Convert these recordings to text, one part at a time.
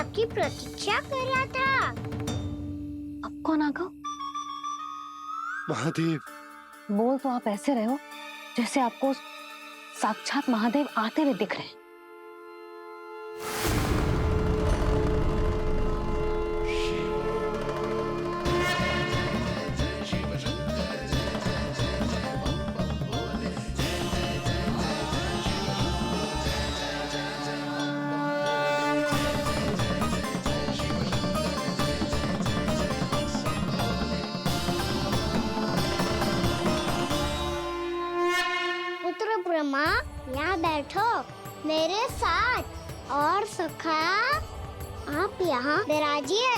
आपकी प्रतीक्षा कर रहा था। अब कौन आ गया? महादेव। बोल तो आप ऐसे रहे हो जैसे आपको साक्षात महादेव आते हुए दिख रहे हैं। पुत्र ब्रह्मा, यहाँ बैठो मेरे साथ। और सखा, आप यहाँ विराजिए।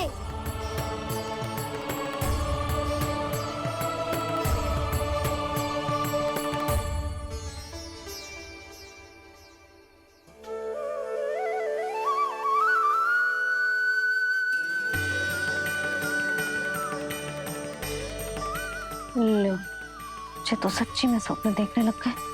लो, मुझे तो सच्ची में स्वप्न देखने लग गए।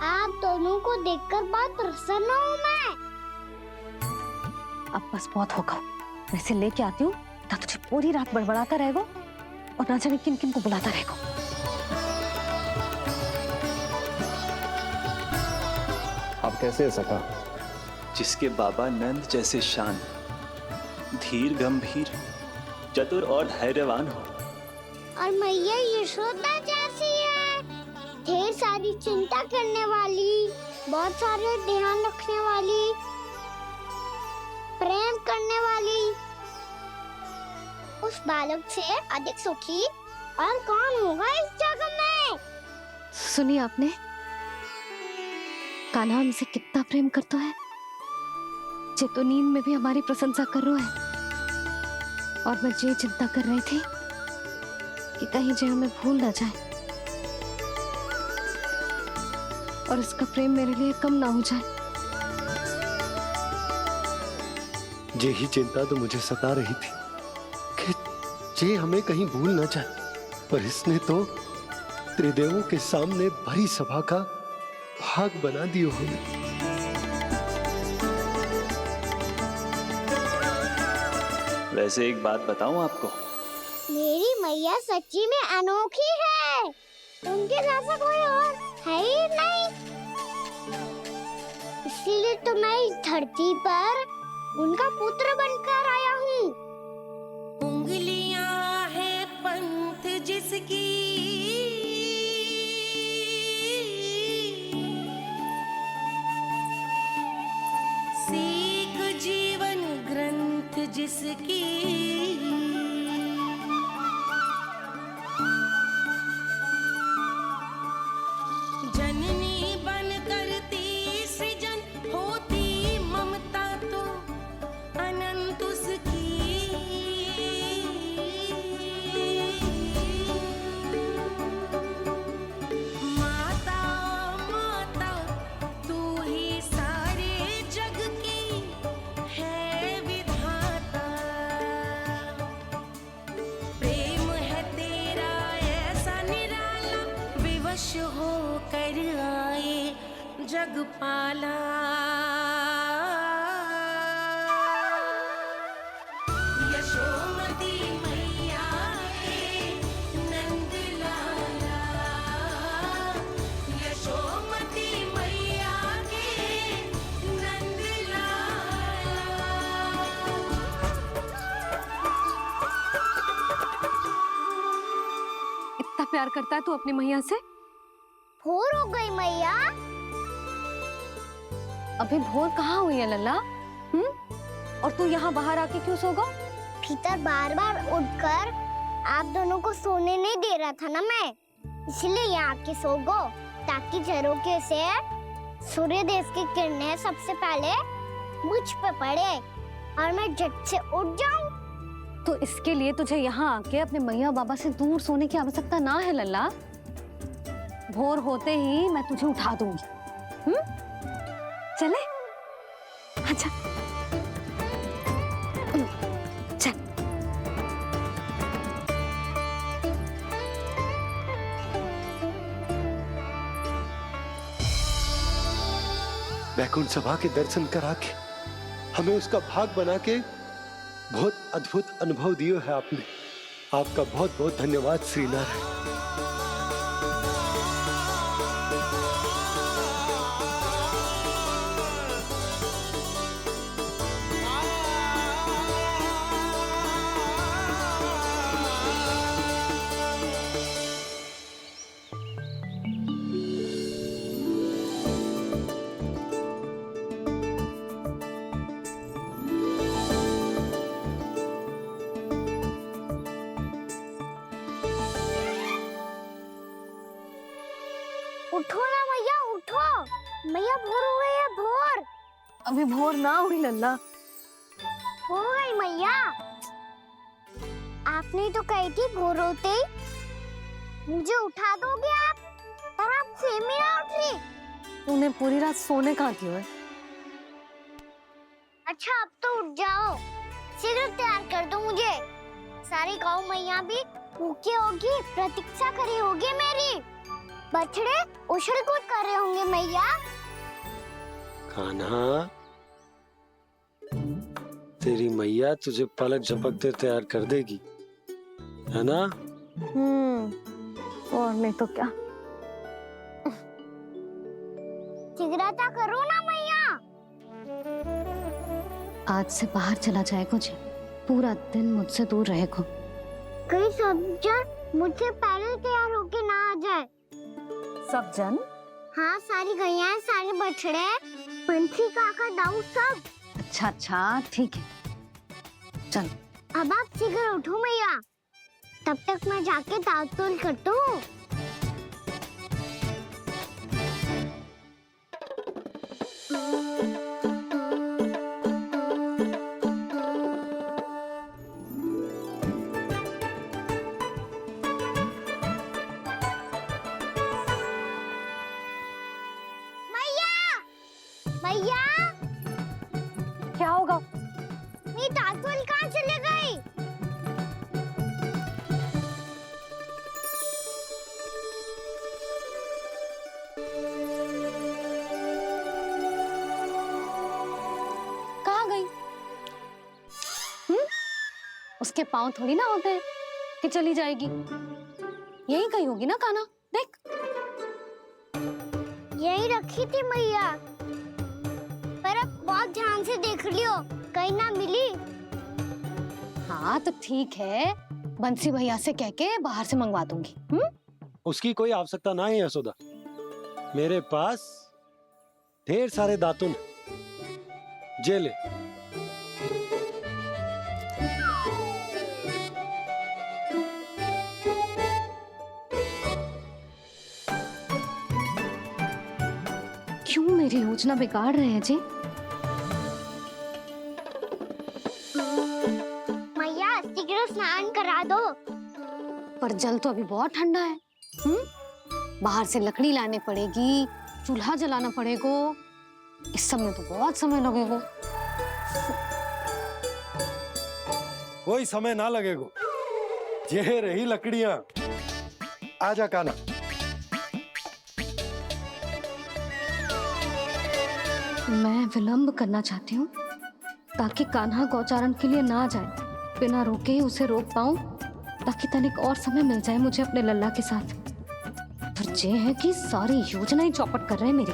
आप दोनों को देखकर बहुत प्रसन्न हूँ मैं। अब बस बहुत होगा। मैं इसे लेके आती हूँ, ना तुझे पूरी रात बड़बड़ाता रहेगा और ना जाने किन किन को बुलाता रहेगा। आप कैसे है सखा? जिसके बाबा नंद जैसे शांत, धीर गंभीर, चतुर और धैर्यवान हो। और मैया यशोदा जैसी है, ढेर सारी चिंता करने वाली, बहुत सारे ध्यान रखने वाली, प्रेम करने वाली। उस बालक से अधिक सुखी और कौन होगा इस जगत में? सुनिए आपने, कान्हा हमसे कितना प्रेम करता है। जे तो नींद में भी हमारी प्रशंसा कर रहा है। और मैं ये चिंता कर रही थी कि कहीं जे हमें भूल ना जाए और इसका प्रेम मेरे लिए कम ना हो जाए। यही चिंता तो मुझे सता रही थी कि जे हमें कहीं भूल ना जाए, पर इसने तो त्रिदेवों के सामने भरी सभा का भाग बना दियो हमें। वैसे एक बात बताऊं आपको, मेरी मैया सच्ची में अनोखी है। उनके जैसा कोई और है ही नहीं। इसीलिए तो मैं इस धरती पर उनका पुत्र बनकर आया हूँ। उंगलियां है पंथ जिसकी, सीख जीवन ग्रंथ जिसकी, जननी बन करती सृजन होती ममता तो अनंत उसकी। माता माता तू ही सारे जग की है विधाता। प्रेम है तेरा ऐसा निराला, विवश हो कर आए जग पाला। यशोमती मैया के नंद लाला, यशोमती मैया के नंद लाला। इतना प्यार करता है तू अपनी मैया से? भोर हो गई मैया। अभी भोर कहाँ हुई है लल्ला? और तू यहाँ बाहर आके क्यों सो गया? भीतर बार बार उठकर आप दोनों को सोने नहीं दे रहा था ना मैं, इसलिए यहाँ आके सो गो, ताकि झरोखे से सूर्य देव की किरणें सबसे पहले मुझ पे पड़े और मैं झट से उठ जाऊं। तो इसके लिए तुझे यहाँ आके अपने मैया बाबा से दूर सोने की आवश्यकता ना है लल्ला। भोर होते ही मैं तुझे उठा दूंगी। चले? अच्छा चल। वैकुंठ सभा के दर्शन करा के हमें उसका भाग बना के बहुत अद्भुत अनुभव दियो है आपने। आपका बहुत बहुत धन्यवाद श्रीनारायण। उठो ना मैया, उठो। मैया भोर हो गई है, भोर अभी भोर ना हुई लल्ला। हो गई मैया। आपने तो कही थी भोर होते ही मुझे उठा दोगे आप, पर आप सेम ही ना उठ रही। तूने पूरी रात सोने कहाँ की है? अच्छा अब तो उठ जाओ, शीघ्र तैयार कर दो मुझे। सारी गौ मैया भी भूखी होगी, प्रतीक्षा करी होगी मेरी। बछड़े उछल कूद कर रहे होंगे मैया। कान्हा, तेरी मैया तुझे पलक झपकते तैयार कर देगी, है ना? और नहीं तो क्या। शीघ्रता करो ना मैया। आज से बाहर चला जाएगा जी, पूरा दिन मुझसे दूर रहेगा। कहीं सब जन मुझसे पहले तैयार होके ना आ जाए। सब जन? हाँ, सारी गैया, सारे बछड़े, पंछी, काका, दाऊ सब। अच्छा अच्छा ठीक है, चल। अब आप शीघ्र उठो मैया, तब तक मैं जाके ताल-तोल करता हूँ। मैया, क्या होगा? मेरी ताल-तोल कहाँ चले गई? कहाँ गई? उसके पाँव थोड़ी ना होते हैं कि चली जाएगी। यही कहीं होगी ना कान्हा, देख। यही रखी थी मैया, पर अब बहुत ध्यान से देख लियो, कहीं ना मिली। हाँ तो ठीक है, बंसी भैया से कह के बाहर से मंगवा दूंगी। उसकी कोई आवश्यकता ना है यशोदा, मेरे पास ढेर सारे दातुन, जे ले। क्यों मेरी योजना बिगाड़ रहे हैं जी? मैया शीघ्र स्नान करा दो। पर जल तो अभी बहुत ठंडा है। बाहर से लकड़ी लाने पड़ेगी, चूल्हा जलाना पड़ेगा। इस सब में तो बहुत समय लगेगा। कोई समय ना लगेगा, ये रही लकड़ियां। आजा कान्हा। मैं विलंब करना चाहती हूँ ताकि कान्हा गौचारण के लिए ना जाए। बिना रोके ही उसे रोक पाऊं, ताकि तनिक और समय मिल जाए मुझे अपने लल्ला के साथ। पर ये है कि सारी योजना ही चौपट कर रहे हैं मेरी।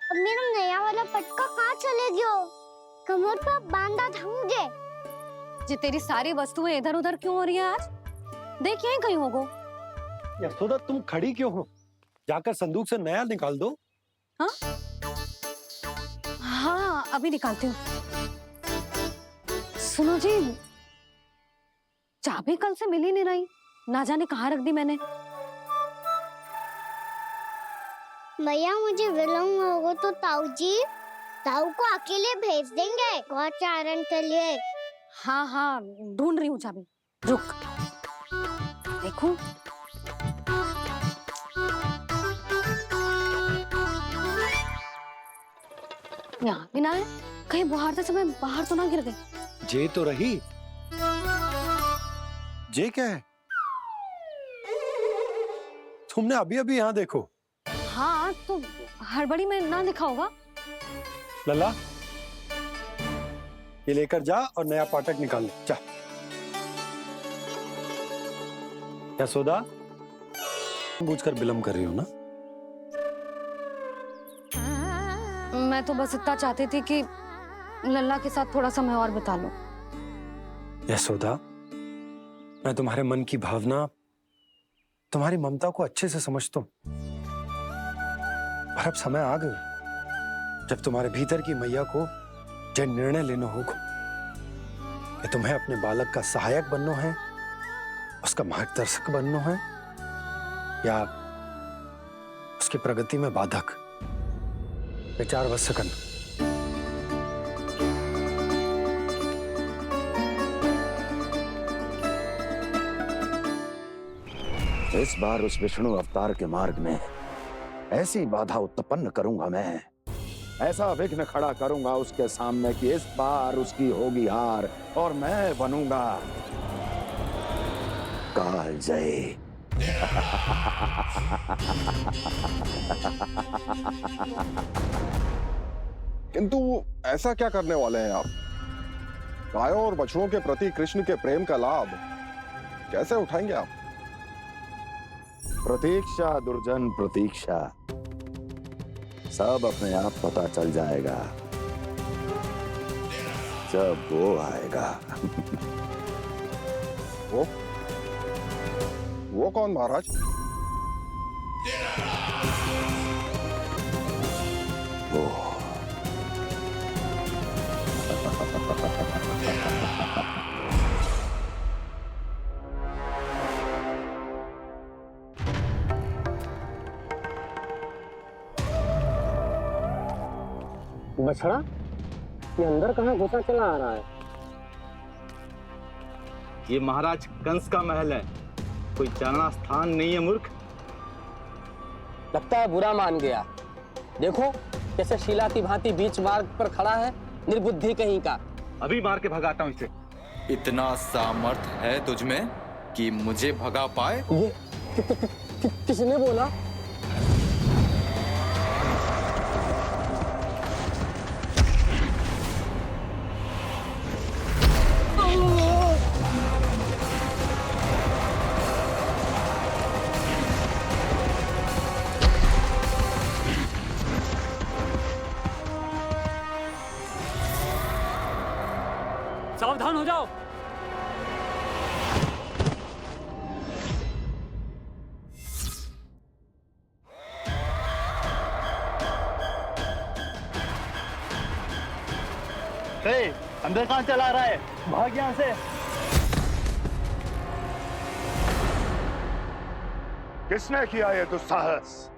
अब मेरा नया वाला पटका कहाँ चले गयो? कमर पर बांधा था मुझे। जी तेरी सारी वस्तुएं इधर उधर क्यों हो रही है आज? देख यहीं कहीं होगो। यशोदा तुम खड़ी क्यों हो? जाकर संदूक से नया निकाल दो। हाँ हाँ अभी निकालती हूँ। सुनो जी, चाबी कल से मिल ही नहीं रही, ना जाने कहाँ रख दी मैंने। भैया मुझे विलम्ब होगा तो ताऊ को अकेले भेज देंगे गौचारण के लिए। हाँ हाँ ढूंढ रही हूँ चाबी, रुक। देखूं। यहाँ भी ना है। कहीं बुहारते समय बाहर तो ना गिर गई? जे तो रही। जे क्या है? तुमने अभी अभी यहाँ देखो। हाँ तो हड़बड़ी में ना दिखा होगा। लल्ला, ये लेकर जा और नया पाठक निकाल ले, जा। यशोदा, बूझकर विलम्ब कर रही हो ना? मैं तो बस इतना चाहती थी कि लल्ला के साथ थोड़ा समय और बिता लूं। यशोदा, मैं तुम्हारे मन की भावना, तुम्हारी ममता को अच्छे से समझता हूं। पर अब समय आ गया जब तुम्हारे भीतर की मैया को यह निर्णय लेना होगा कि तुम्हें अपने बालक का सहायक बनना है, उसका मार्गदर्शक बनना है, या उसकी प्रगति में बाधक। विचार अवश्य करना। इस बार उस विष्णु अवतार के मार्ग में ऐसी बाधा उत्पन्न करूंगा मैं, ऐसा विघ्न खड़ा करूंगा उसके सामने कि इस बार उसकी होगी हार और मैं बनूंगा कालजयी। किंतु ऐसा क्या करने वाले हैं आप? गायों और बछड़ों के प्रति कृष्ण के प्रेम का लाभ कैसे उठाएंगे आप? प्रतीक्षा दुर्जन प्रतीक्षा, सब अपने आप पता चल जाएगा जब वो आएगा। वो कौन महाराज? वो बछड़ा, ये अंदर कहाँ घुसा चला आ रहा है? ये महाराज कंस का महल है, कोई जाना स्थान नहीं है मूर्ख। लगता है बुरा मान गया। देखो कैसे शीला की भांति बीच मार्ग पर खड़ा है, निर्बुद्धि कहीं का। अभी मार के भगाता हूँ इसे। इतना सामर्थ है तुझमें कि मुझे भगा पाए? ये किसने बोला? सावधान हो जाओ। अंदर कहाँ चला रहा है? भाग यहाँ से। किसने किया ये दुस्साहस?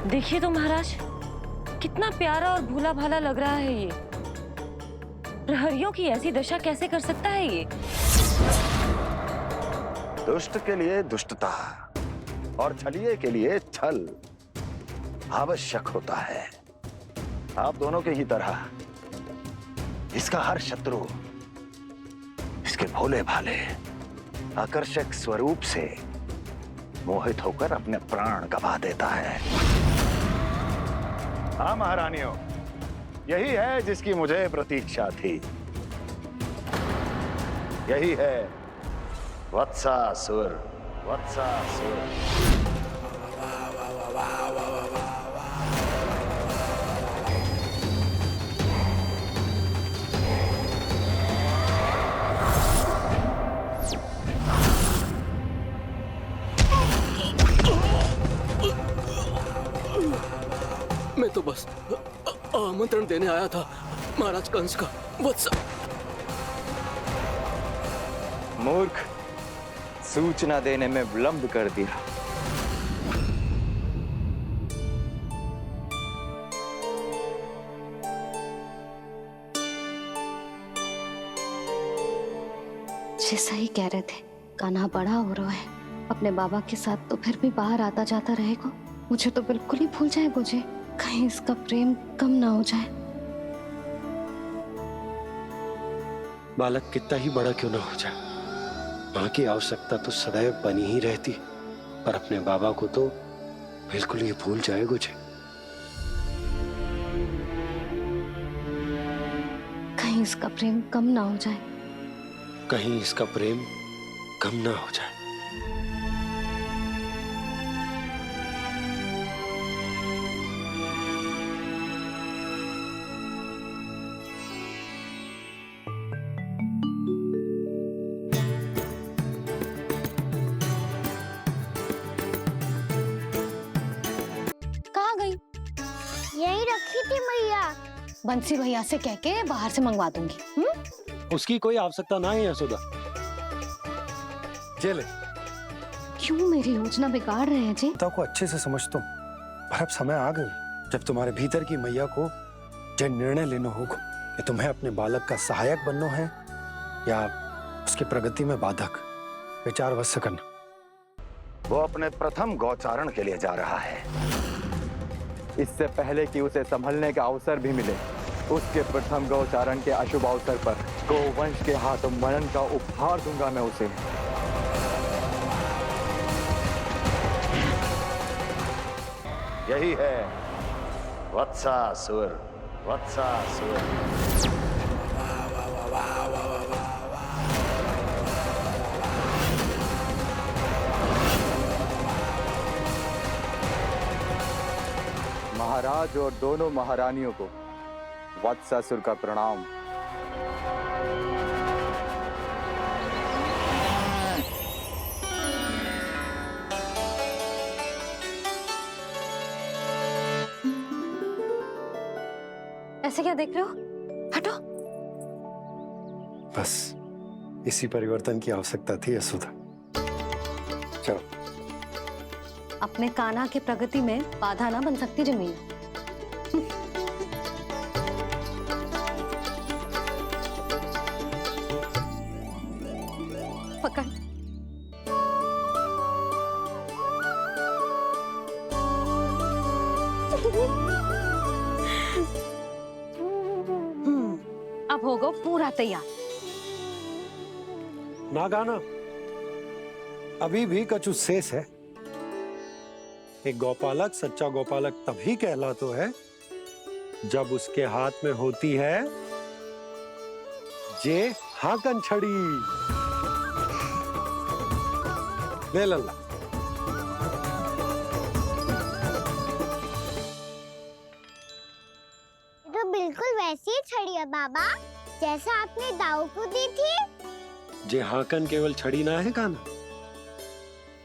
देखिए तो महाराज, कितना प्यारा और भोला भाला लग रहा है ये। प्रहरियों की ऐसी दशा कैसे कर सकता है ये? दुष्ट के लिए दुष्टता और छलिए के लिए छल आवश्यक होता है। आप दोनों के ही तरह इसका हर शत्रु इसके भोले भाले आकर्षक स्वरूप से मोहित होकर अपने प्राण गंवा देता है। हाँ महारानियों, यही है जिसकी मुझे प्रतीक्षा थी। यही है वत्सासुर। वत्सासुर मैं तो बस आमंत्रण देने आया था महाराज कंस का। वत्स मूर्ख, सूचना देने में विलंब कर दिया। जी सही कह रहे थे, कान्हा बड़ा हो रहा है, अपने बाबा के साथ तो फिर भी बाहर आता जाता रहेगा। मुझे तो बिल्कुल ही भूल जाए मुझे, कहीं इसका प्रेम कम ना हो जाए। बालक कितना ही बड़ा क्यों ना हो जाए, माँ की आवश्यकता तो सदैव बनी ही रहती, पर अपने बाबा को तो बिल्कुल ही भूल जाए मुझे। कहीं इसका प्रेम कम ना हो जाए, कहीं इसका प्रेम कम ना हो जाए। कहाँ गई? यही रखी थी मैया। बंसी भैया से कह के बाहर से मंगवा दूंगी। उसकी कोई आवश्यकता ना है यशोदा। चले, क्यों मेरी योजना बिगाड़ रहे हैं जी? पिता को अच्छे से समझ तुम, पर अब समय आ गई जब तुम्हारे भीतर की मैया को यह निर्णय लेना होगा कि तुम्हें अपने बालक का सहायक बनना है या उसकी प्रगति में बाधक। विचार अवश्य करना। वो अपने प्रथम गौचारण के लिए जा रहा है। इससे पहले कि उसे संभलने का अवसर भी मिले, उसके प्रथम गौचारण के अशुभ अवसर पर गोवंश के हाथों मरण का उपहार दूंगा मैं उसे। यही है वत्सासुर। वत्सासुर महाराज और दोनों महारानियों को वत्सासुर का प्रणाम। ऐसे क्या देख रहे हो? हटो। बस इसी परिवर्तन की आवश्यकता थी यशोदा। चलो। अपने कान्हा के प्रगति में बाधा ना बन सकती जमीन। पकड़। अब होगा पूरा तैयार। ना गाना, अभी भी कछु शेष है। एक गौपालक सच्चा गौपालक तभी कहलाता है जब उसके हाथ में होती है जे हाकन छड़ी। ले लल्ला। तो बिल्कुल वैसी ही छड़ी है बाबा, जैसा आपने दाऊ को दी थी। जे हाकन केवल छड़ी ना है कान्हा,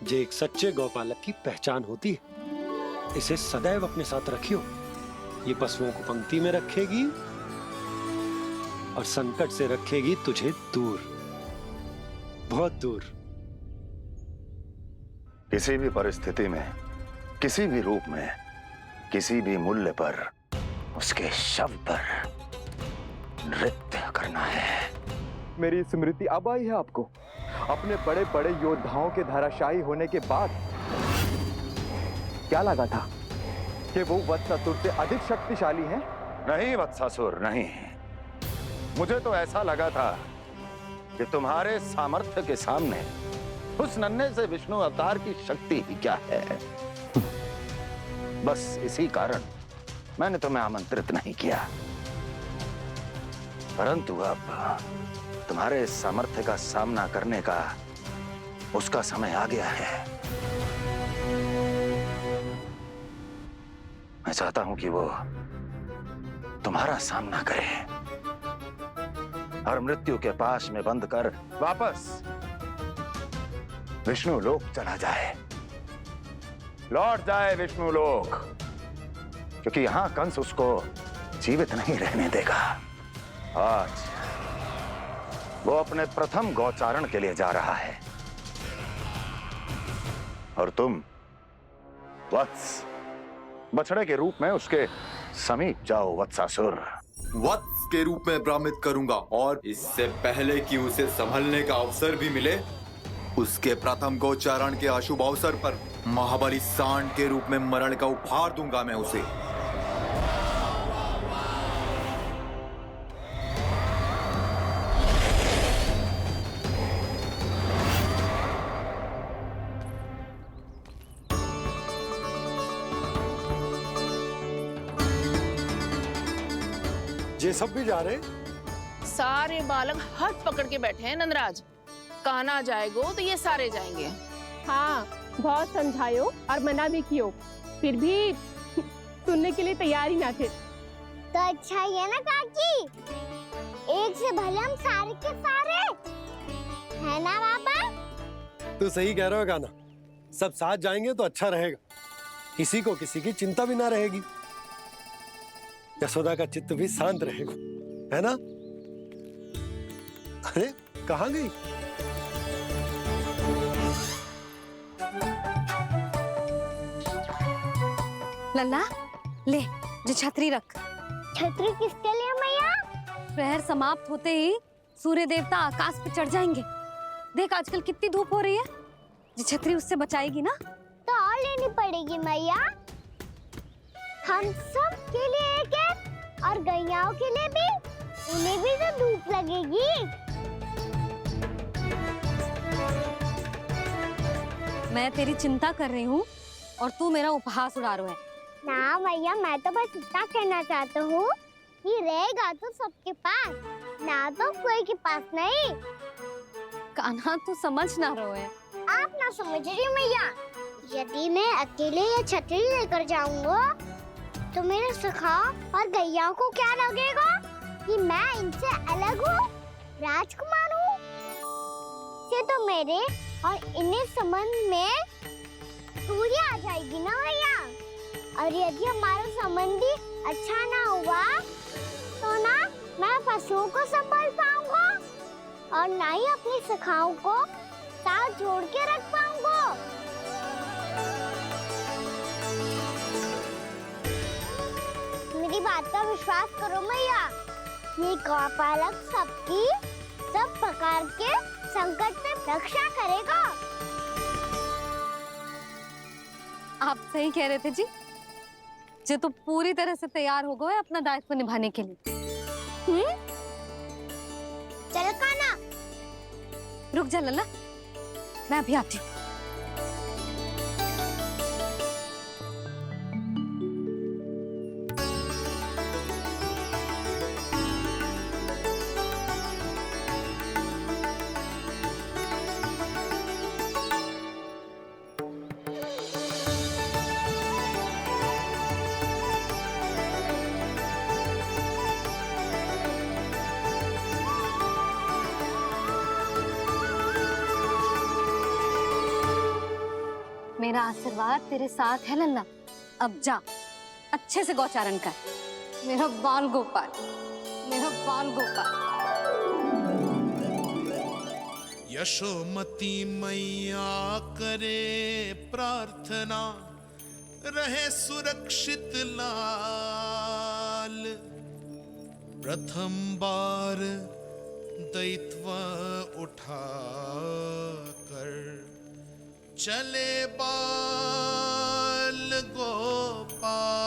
जे एक सच्चे गौपालक की पहचान होती है। इसे सदैव अपने साथ रखियो। ये पशुओं को पंक्ति में रखेगी और संकट से रखेगी तुझे दूर, बहुत दूर। किसी भी परिस्थिति में, किसी भी रूप में, किसी भी मूल्य पर उसके शव पर नृत्य करना है। मेरी स्मृति अब आई है आपको? अपने बड़े बड़े योद्धाओं के धराशायी होने के बाद क्या लगा था कि वो वत्सासुर से अधिक शक्तिशाली हैं? नहीं वत्सासुर, नहीं। मुझे तो ऐसा लगा था कि तुम्हारे सामर्थ्य के सामने उस नन्हे से विष्णु अवतार की शक्ति ही क्या है। बस इसी कारण मैंने तुम्हें आमंत्रित नहीं किया। परंतु अब तुम्हारे सामर्थ्य का सामना करने का उसका समय आ गया है। मैं चाहता हूं कि वो तुम्हारा सामना करे और मृत्यु के पास में बंद कर वापस विष्णु लोक चला जाए, लौट जाए विष्णु लोक, क्योंकि यहां कंस उसको जीवित नहीं रहने देगा। आज वो अपने प्रथम गौचारण के लिए जा रहा है और तुम वत्स बछड़े के रूप में उसके समीप जाओ वत्सासुर। वत्स के रूप में भ्रमित करूंगा और इससे पहले कि उसे संभलने का अवसर भी मिले, उसके प्रथम गोचारण के अशुभ अवसर पर महाबली सांड के रूप में मरण का उपहार दूंगा मैं उसे। ये सब भी जा रहे? सारे बालक हाथ पकड़ के बैठे हैं नंदराज। कान्हा जाएगो तो ये सारे जाएंगे। हाँ, बहुत समझायो और मना भी कियो, फिर भी सुनने के लिए तैयार ही ना थे। तो अच्छा ही है ना काकी, एक से भले हम सारे के सारे, है ना बाबा? तू सही कह रहा हो गाना, सब साथ जाएंगे तो अच्छा रहेगा, किसी को किसी की चिंता भी ना रहेगी, यशोदा का चित्त भी शांत रहेगा, है ना? अरे कहाँ गई? लल्ला ले, जो छतरी रख। छतरी किसके लिए मैया? प्रहर समाप्त होते ही सूर्य देवता आकाश पे चढ़ जाएंगे। देख आजकल कितनी धूप हो रही है, जो छतरी उससे बचाएगी ना। तो और लेनी पड़ेगी मैया, हम सब के लिए एक एक और गैयाओं के लिए भी, उन्हें भी तो धूप लगेगी। मैं तेरी चिंता कर रही हूँ और तू मेरा उपहास उड़ा रहा है। ना भैया, मैं तो बस इतना कहना चाहता हूँ कि रहेगा तो सबके पास, ना तो कोई के पास नहीं। कान्हा तू समझ ना रहो है। आप ना समझ रही मैया, यदि मैं अकेले ये छतरी लेकर जाऊंगा तो मेरे सखा और गैया को क्या लगेगा कि मैं इनसे अलग हूँ, राजकुमार हूँ। ये तो मेरे और इन्हें संबंध में दूरी आ जाएगी ना भैया। और यदि हमारा संबंध ही अच्छा ना हुआ तो ना मैं पशुओं को संभाल पाऊंगा और ना ही अपनी सखाओं को साथ जोड़ के रख पाऊंगा। मेरी बात का विश्वास करो मैया, ये गौपालक सबकी सब प्रकार के संकट से रक्षा करेगा। आप सही कह रहे थे जी, जो तो पूरी तरह से तैयार हो गए अपना दायित्व निभाने के लिए। चल कान्हा, रुक जा लल्ला, मैं अभी आती हूँ। मेरा आशीर्वाद तेरे साथ है लल्ला। अब जा, अच्छे से गौचारण कर। मेरा बाल गोपाल, मेरा बाल गोपाल। यशोमती मैया करे प्रार्थना, रहे सुरक्षित लाल। प्रथम बार दैत्व उठा कर चले बाल गोपाल।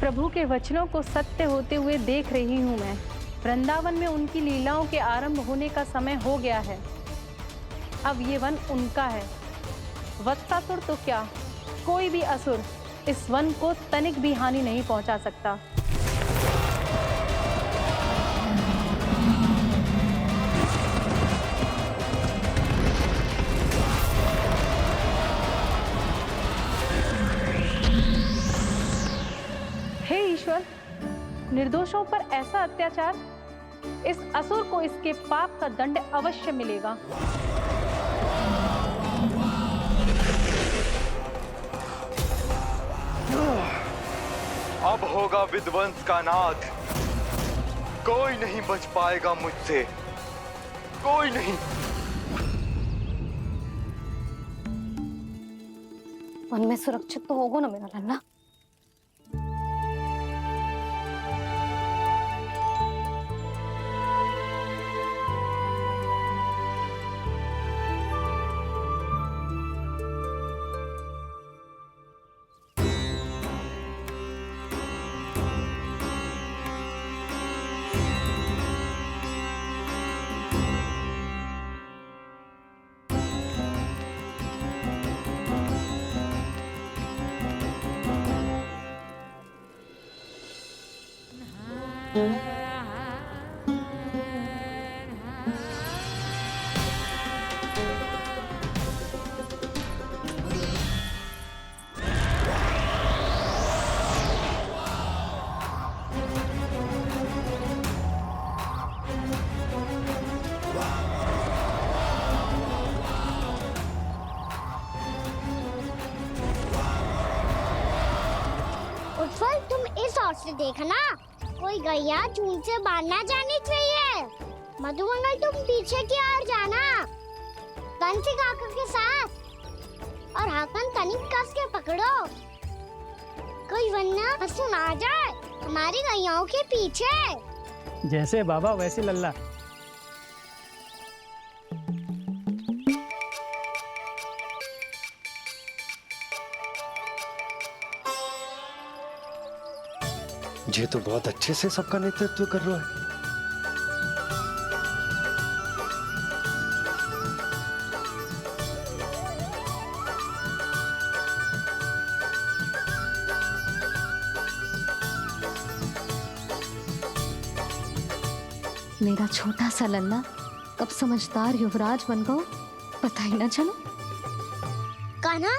प्रभु के वचनों को सत्य होते हुए देख रही हूँ मैं। वृंदावन में उनकी लीलाओं के आरंभ होने का समय हो गया है। अब ये वन उनका है। वत्सासुर तो क्या, कोई भी असुर इस वन को तनिक भी हानि नहीं पहुंचा सकता। निर्दोषों पर ऐसा अत्याचार, इस असुर को इसके पाप का दंड अवश्य मिलेगा। अब होगा विध्वंस का नाद। कोई नहीं बच पाएगा मुझसे, कोई नहीं। वन में सुरक्षित तो होगो ना मेरा लल्ला? उत्पल, तुम इस ओर से देखना, कोई गैया चून से बाहर ना जानी चाहिए। मधुमंगल, तुम पीछे की ओर जाना, कंसी काका के साथ, और हाकन तनिक कस के पकड़ो, कोई वरना पशु ना जाए हमारी गैयाओं के पीछे। जैसे बाबा वैसे लल्ला। ये तो बहुत अच्छे से सबका नेतृत्व कर रहा है। मेरा छोटा सा लल्ला कब समझदार युवराज बन गो पता ही ना चलो। कान्हा,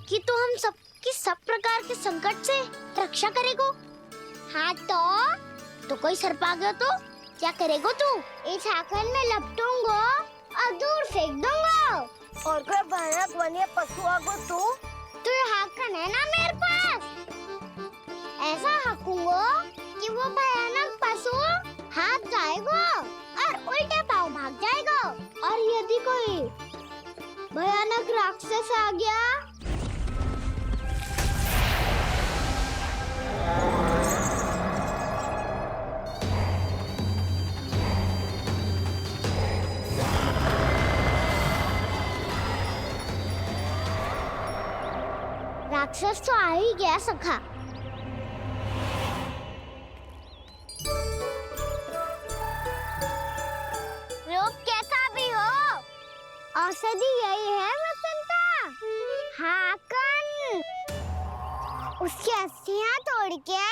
कि तू हम सबकी सब प्रकार के संकट से रक्षा करेगो। हाँ तो कोई सर्प आ गया तो क्या करेगो तू? इस हाकन में लपटूंगा और दूर फेंक दूंगा। और कोई भयानक वन्य पशु आगो तो ये हाकन है ना मेरे पास, ऐसा हाकूंगा कि वो भयानक पशु हाथ जाएगा और उल्टे पाँव भाग जाएगा। और यदि कोई भयानक राक्षस आ गया राक्षस तो आ ही गया सखा। लोग कैसा भी हो, औषधि यही है वसंता। हाकन उसकी अस्थियां तोड़ के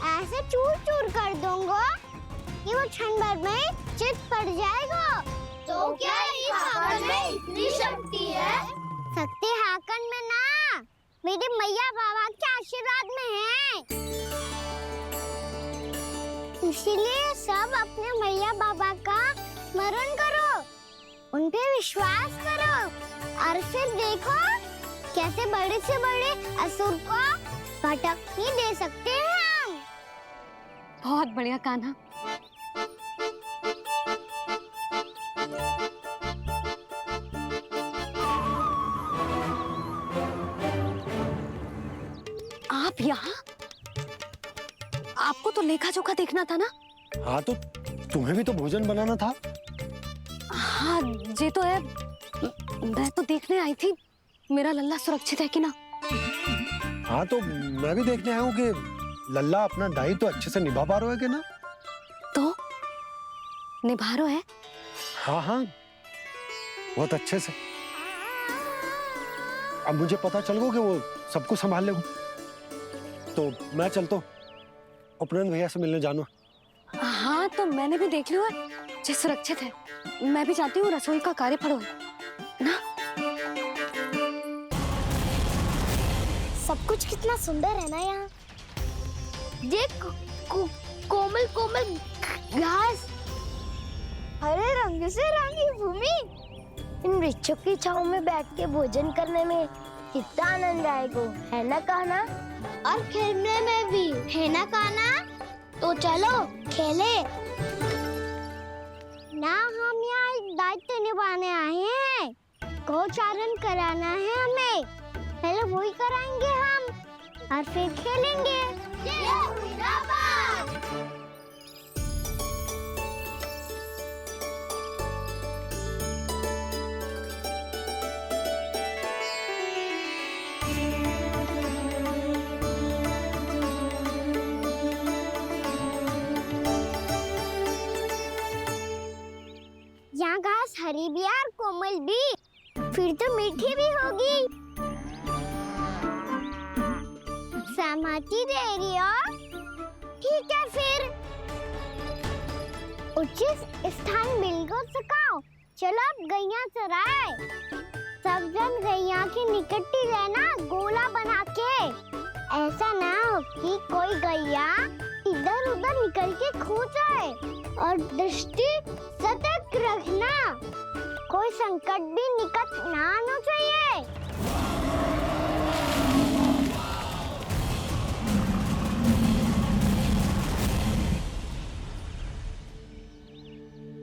ऐसे चूर चूर कर दूंगा कि वो क्षण भर में चित पड़ जाएगा। तो क्या इस हाकन में इतनी शक्ति है? शक्ति हाकन में ना, मेरी मैया बाबा के आशीर्वाद में है। इसीलिए सब अपने मैया बाबा का स्मरण करो, उन पे विश्वास करो और फिर देखो कैसे बड़े से बड़े असुर को भटक ही दे सकते हैं हम। बहुत बढ़िया कान्हा। आप यहाँ? आपको तो लेखा जोखा देखना था ना? हाँ तो तुम्हें भी तो भोजन बनाना था। हाँ ये तो है, मैं तो देखने आई थी मेरा लल्ला सुरक्षित है कि ना। हाँ तो मैं भी देखने आया हूँ कि लल्ला अपना दायित्व तो अच्छे से निभा पा रहा है कि ना। तो निभा रहा है? हाँ हाँ बहुत अच्छे से। अब मुझे पता चल गया कि वो सबको संभाल लेगा, तो मैं चलता हूँ, उपनंद भैया से मिलने जाना। हाँ तो मैंने भी देख लिया जो सुरक्षित है। मैं भी चाहती हूँ रसोई का कार्य पड़ो ना। सब कुछ कितना सुंदर है ना यहाँ। देख कोमल कोमल कोमल घास, हरे रंग से रंगी भूमि। इन वृक्षों की छांव में बैठ के भोजन करने में कितना आनंद आएगा, है ना कान्हा? और खेलने में भी, है ना कान्हा? तो चलो खेले। ना हम यहाँ एक दायित्व निभाने आए हैं, गोचारण कराना है हमें। पहले वही कराएंगे हम और फिर खेलेंगे। यहाँ घास हरी भी और कोमल भी, फिर तो मीठी भी होगी। सहमति दे रही हो? ठीक है फिर उचित स्थान बिल्कुल सुखाओ। चलो अब गैया चराए। सब जन गैया के निकट ही रहना, गोला बना के। ऐसा ना हो कि कोई गैया इधर उधर निकल के खो जाए। और दृष्टि सतर्क रखना, कोई संकट भी निकट ना आना चाहिए।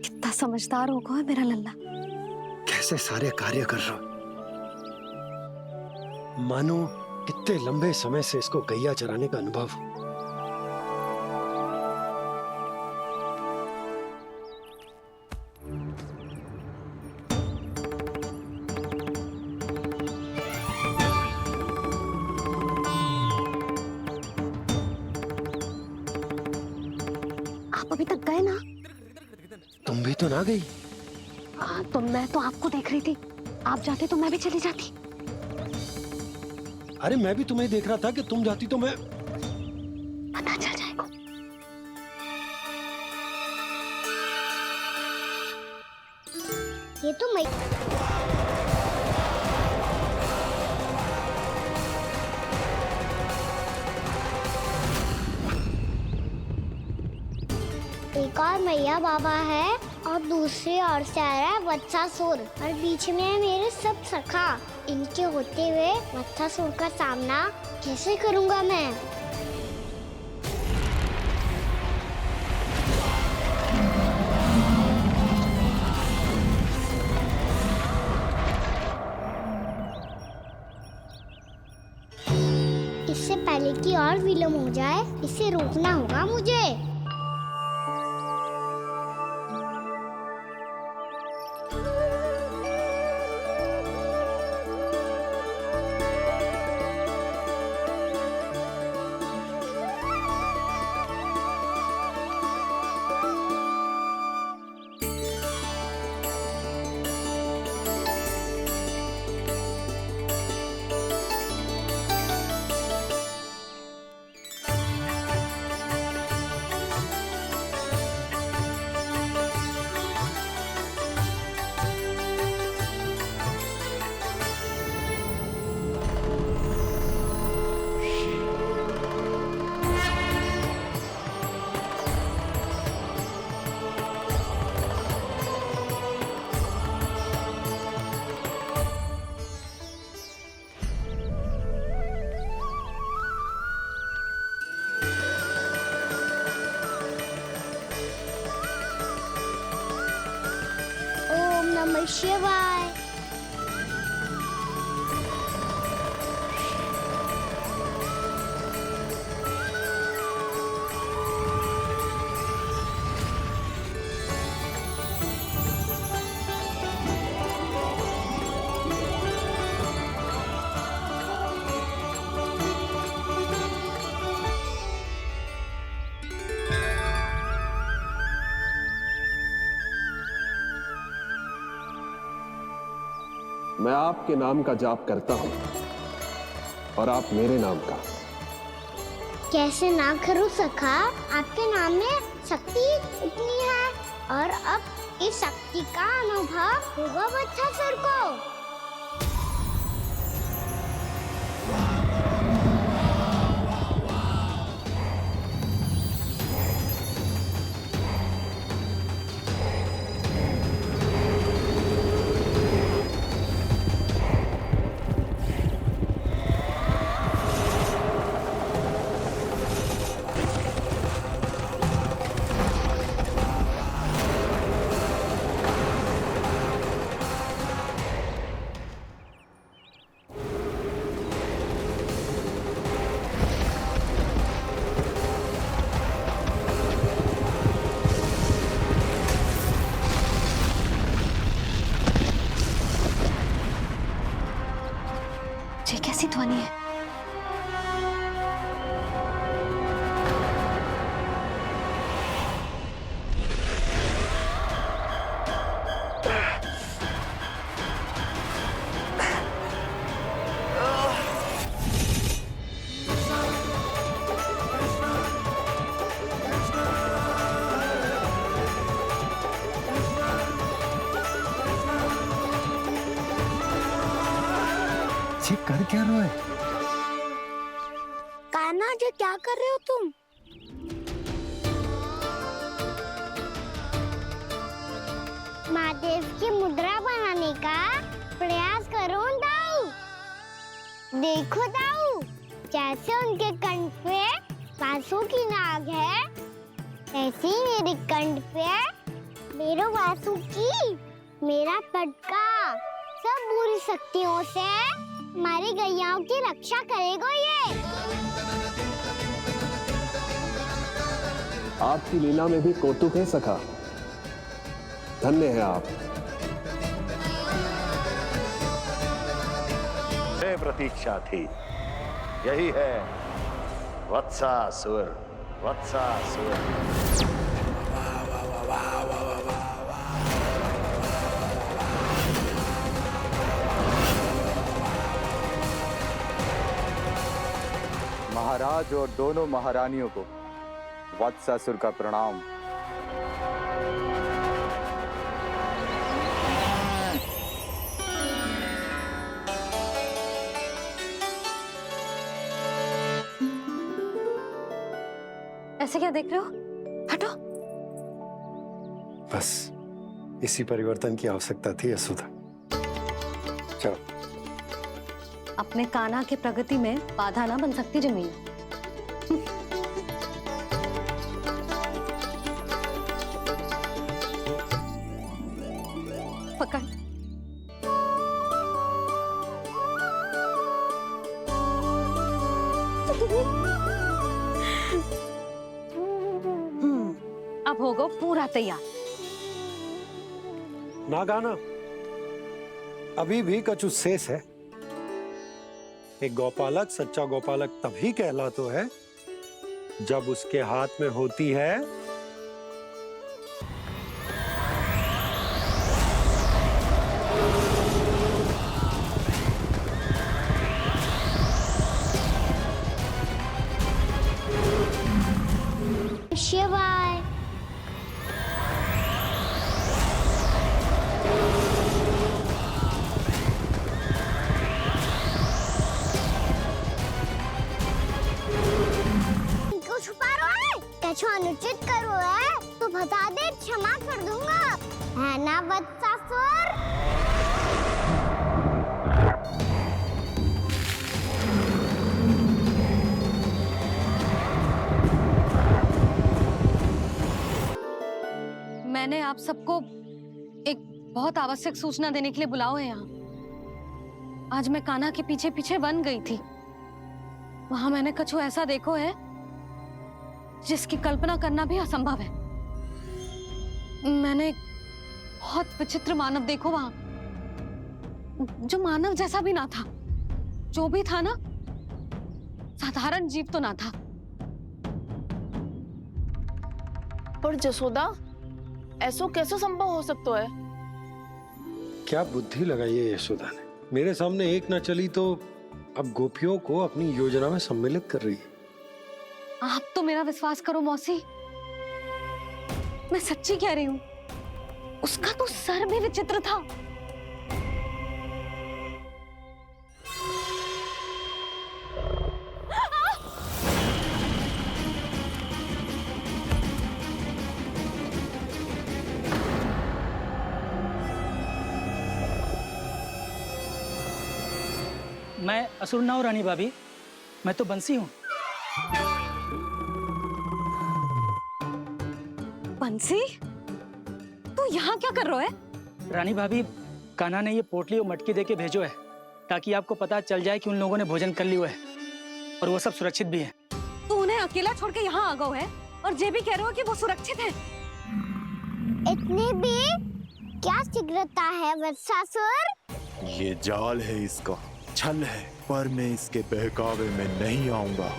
कितना समझदार होगा है मेरा लल्ला। कैसे सारे कार्य कर रहा, मानो कितने लंबे समय से इसको गैया चराने का अनुभव हो। अभी तक गए ना? तुम भी तो ना गई। तो मैं तो आपको देख रही थी, आप जाते तो मैं भी चली जाती। अरे मैं भी तुम्हें देख रहा था कि तुम जाती तो मैं। पता चल जाएगा। ये तो मैं एक और मैया बाबा है और दूसरी ओर से आ रहा है वत्सासुर और बीच में है मेरे सब सखा। इनके होते हुए वत्सासुर का सामना कैसे करूंगा मैं? इससे पहले कि और विलम्ब हो जाए, इसे रोकना होगा मुझे। नमः शिवाय। मैं आपके नाम का जाप करता हूं और आप मेरे नाम का। कैसे ना करूं सखा, आपके नाम में शक्ति इतनी है और अब इस शक्ति का अनुभव होगा वत्सासुर को। कैसी ध्वनि है? जी कर क्या रहे हो? कान्हा जी क्या कर रहे हो तुम? महादेव की मुद्रा बनाने का प्रयास करो दाऊ। देखो दाऊ, जैसे उनके कंठ पे वासु की नाग है, ऐसे ही मेरे कंठ पे मेरो वासु की मेरा पटका सब बुरी शक्तियों से हमारी गैयाओं की रक्षा करेगा ये। आपकी लीला में भी कौतुक है सखा, धन्य है आप। प्रतीक्षा थी, यही है वत्सासुर। वत्सासुर महाराज और दोनों महारानियों को वत्सासुर का प्रणाम। ऐसे क्या देख रहे हो? हटो। बस इसी परिवर्तन की आवश्यकता थी यशोदा। चलो। अपने कान्हा की प्रगति में बाधा ना बन सकती जमीन। पकड़। अब होगा पूरा तैयार। ना गाना, अभी भी कछु शेष है। एक गौपालक सच्चा गौपालक तभी कहलाता है जब उसके हाथ में होती है शिवाय। इनको छुपा रहा है, कछु अनुचित करो है तो बता दे, क्षमा कर दूंगा, है ना वत्सासुर? मैंने आप सबको एक बहुत आवश्यक सूचना देने के लिए बुलाओ है यहाँ। आज मैं कान्हा के पीछे पीछे वन गई थी। वहां मैंने कछु ऐसा देखो है जिसकी कल्पना करना भी असंभव है। मैंने एक बहुत विचित्र मानव देखो वहां, जो मानव जैसा भी ना था। जो भी था ना, साधारण जीव तो ना था। पर जसोदा, ऐसो कैसे संभव हो सकता है? क्या बुद्धि लगाई है यशोदा ने। मेरे सामने एक ना चली तो अब गोपियों को अपनी योजना में सम्मिलित कर रही है। आप तो मेरा विश्वास करो मौसी, मैं सच्ची कह रही हूं। उसका तो सर भी विचित्र था। मैं असुर ना हूं रानी भाभी, मैं तो बंसी हूं। बंसी, तू यहाँ क्या कर रहा है? रानी भाभी, कान्हा ने ये पोटली और मटकी देके भेजो है ताकि आपको पता चल जाए कि उन लोगों ने भोजन कर लिया है और वो सब सुरक्षित भी है। तू उन्हें अकेला छोड़ के यहाँ आ गया है और ये भी कह रहे हो कि वो सुरक्षित है। इतनी भी क्या शीघ्रता है वत्सासुर? ये जाल है, इसका छल है। पर मैं इसके बहकावे में नहीं आऊंगा।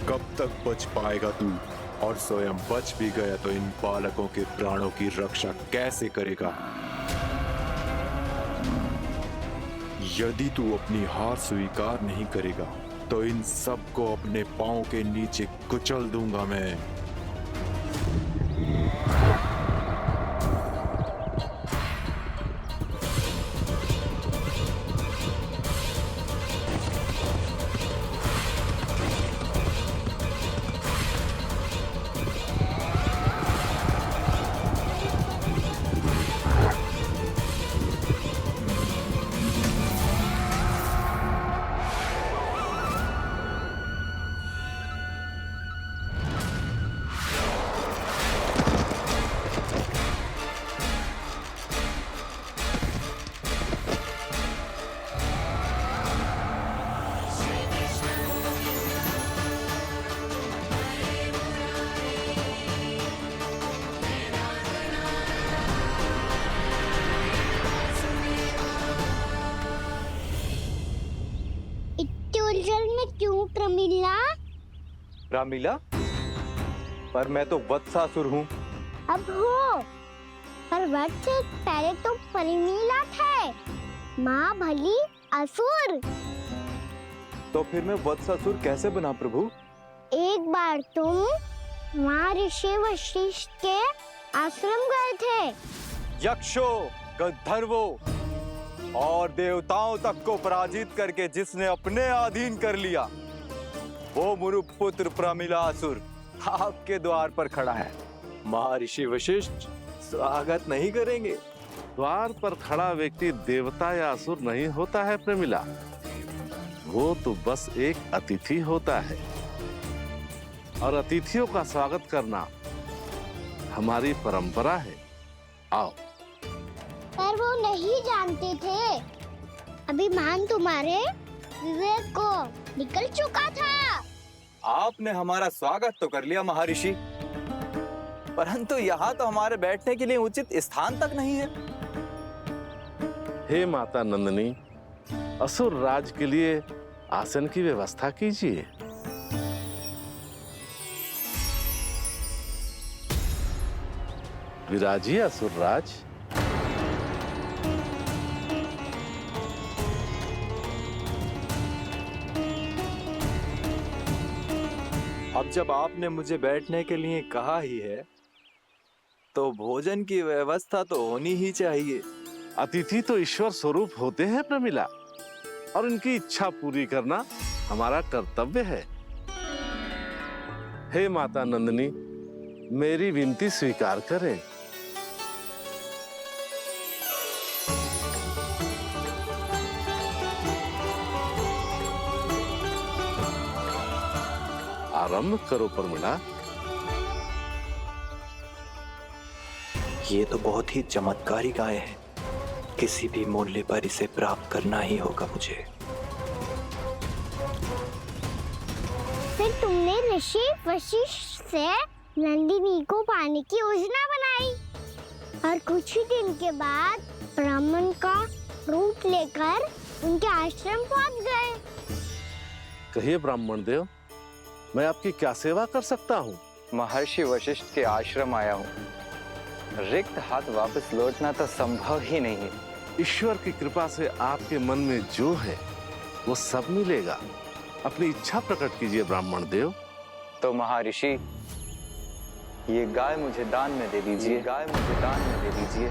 कब तक बच पाएगा तू? और स्वयं बच भी गया तो इन बालकों के प्राणों की रक्षा कैसे करेगा? यदि तू अपनी हार स्वीकार नहीं करेगा तो इन सबको अपने पांव के नीचे कुचल दूंगा मैं। उलझन में क्यों प्रमिला? रामीला, पर मैं तो वत्सासुर हूँ। अब हो, पर वक्त से पहले तो प्रमिला थे। माँ भली असुर। तो फिर मैं वत्सासुर कैसे बना प्रभु? एक बार तुम वहाँ ऋषि वशिष्ठ के आश्रम गए थे। यक्षों, गंधर्वों और देवताओं तक को पराजित करके जिसने अपने अधीन कर लिया, वो मुरुपुत्र प्रमिलासुर आपके द्वार पर खड़ा है। महर्षि वशिष्ठ स्वागत नहीं करेंगे? द्वार पर खड़ा व्यक्ति देवता या असुर नहीं होता है प्रमिला, वो तो बस एक अतिथि होता है, और अतिथियों का स्वागत करना हमारी परंपरा है। आओ। पर वो नहीं जानते थे। अभिमान तुम्हारे विवेक को निकल चुका था। आपने हमारा स्वागत तो कर लिया महर्षि, परंतु यहाँ तो हमारे बैठने के लिए उचित स्थान तक नहीं है। हे माता नंदिनी, असुर राज के लिए आसन की व्यवस्था कीजिए। विराजिए असुर राज। अब जब आपने मुझे बैठने के लिए कहा ही है, तो भोजन की व्यवस्था तो होनी ही चाहिए। अतिथि तो ईश्वर स्वरूप होते हैं प्रमिला, और उनकी इच्छा पूरी करना हमारा कर्तव्य है। हे माता नंदिनी, मेरी विनती स्वीकार करें। आरंभ करो प्रमिला। ये तो बहुत ही चमत्कारी गाय है, किसी भी मूल्य पर इसे प्राप्त करना ही होगा मुझे। फिर तुमने ऋषि वशिष्ठ से नंदिनी को पाने की योजना बनाई, और कुछ ही दिन के बाद ब्राह्मण का रूप लेकर उनके आश्रम पहुंच गए। कहिए ब्राह्मण देव, मैं आपकी क्या सेवा कर सकता हूँ? महर्षि वशिष्ठ के आश्रम आया हूँ। रिक्त हाथ वापस लौटना तो संभव ही नहीं है। ईश्वर की कृपा से आपके मन में जो है वो सब मिलेगा। अपनी इच्छा प्रकट कीजिए ब्राह्मण देव। तो महर्षि, ये गाय मुझे दान में दे दीजिए। गाय मुझे दान में दे दीजिए।